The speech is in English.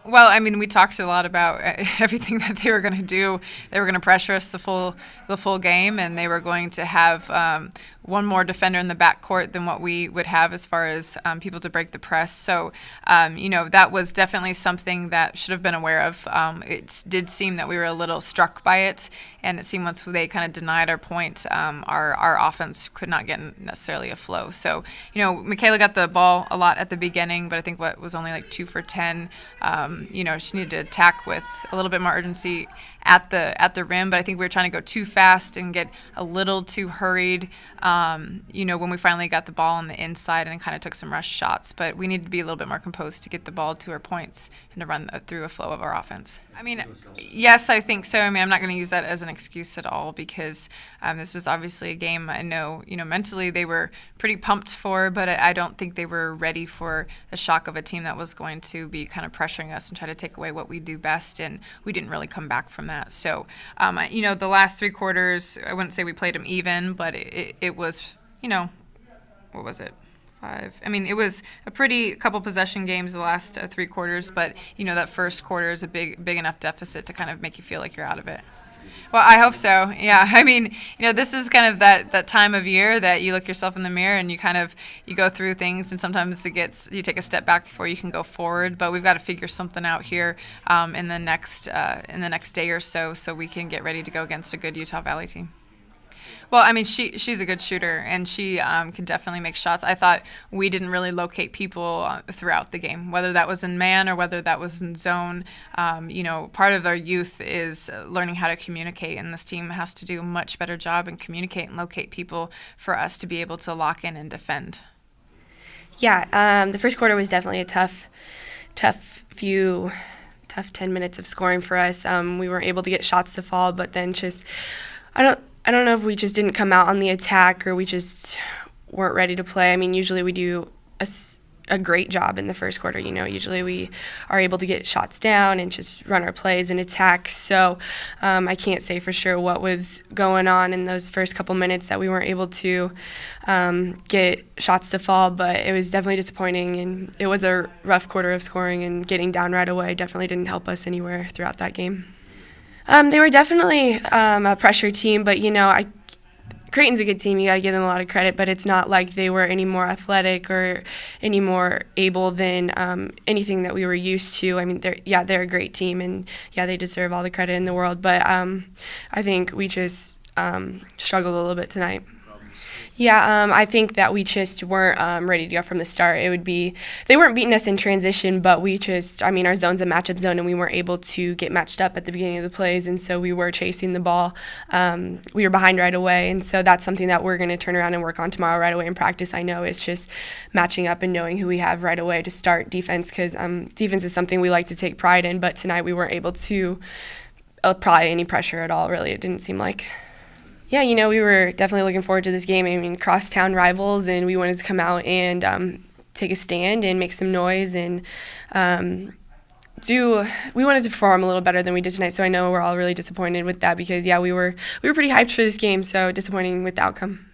Well, I mean, we talked a lot about everything that they were going to do. They were going to pressure us the full game, and they were going to have one more defender in the backcourt than what we would have as far as people to break the press. So, that was definitely something that should have been aware of. It did seem that we were a little struck by it, and it seemed once they kind of denied our point, our offense could not get necessarily a flow. So, Michaela got the ball a lot at the beginning, but I think what was only like 2 for 10. She needed to attack with a little bit more urgency at the rim, but I think we were trying to go too fast and get a little too hurried. When we finally got the ball on the inside and kind of took some rush shots, but we needed to be a little bit more composed to get the ball to our points and to run through a flow of our offense. I mean, yes, I think so. I mean, I'm not going to use that as an excuse at all because this was obviously a game I know, mentally they were pretty pumped for, but I don't think they were ready for the shock of a team that was going to be kind of pressuring us and try to take away what we do best, and we didn't really come back from that. So, the last 3 quarters, I wouldn't say we played them even, but it was, what was it? 5. I mean, it was a pretty couple possession games the last 3 quarters, but that first quarter is a big enough deficit to kind of make you feel like you're out of it. Well, I hope so. Yeah, I mean, this is kind of that time of year that you look yourself in the mirror and you go through things, and sometimes you take a step back before you can go forward. But we've got to figure something out here in the next day or so we can get ready to go against a good Utah Valley team. Well, I mean, she's a good shooter, and she can definitely make shots. I thought we didn't really locate people throughout the game, whether that was in man or whether that was in zone. Part of our youth is learning how to communicate, and this team has to do a much better job in communicate and locate people for us to be able to lock in and defend. Yeah, the first quarter was definitely a tough 10 minutes of scoring for us. We weren't able to get shots to fall, but then I don't know if we just didn't come out on the attack or we just weren't ready to play. I mean, usually we do a great job in the first quarter. Usually we are able to get shots down and just run our plays and attack. So I can't say for sure what was going on in those first couple minutes that we weren't able to get shots to fall, but it was definitely disappointing, and it was a rough quarter of scoring, and getting down right away definitely didn't help us anywhere throughout that game. They were definitely a pressure team, but Creighton's a good team. You got to give them a lot of credit, but it's not like they were any more athletic or any more able than anything that we were used to. I mean, they're a great team, and they deserve all the credit in the world. But I think we just struggled a little bit tonight. Yeah, I think that we just weren't ready to go from the start. They weren't beating us in transition, but our zone's a matchup zone, and we weren't able to get matched up at the beginning of the plays, and so we were chasing the ball. We were behind right away, and so that's something that we're going to turn around and work on tomorrow right away in practice. I know it's just matching up and knowing who we have right away to start defense, because defense is something we like to take pride in, but tonight we weren't able to apply any pressure at all, really. It didn't seem like. Yeah, we were definitely looking forward to this game. I mean, crosstown rivals, and we wanted to come out and take a stand and make some noise, and we wanted to perform a little better than we did tonight. So I know we're all really disappointed with that because we were pretty hyped for this game. So disappointing with the outcome.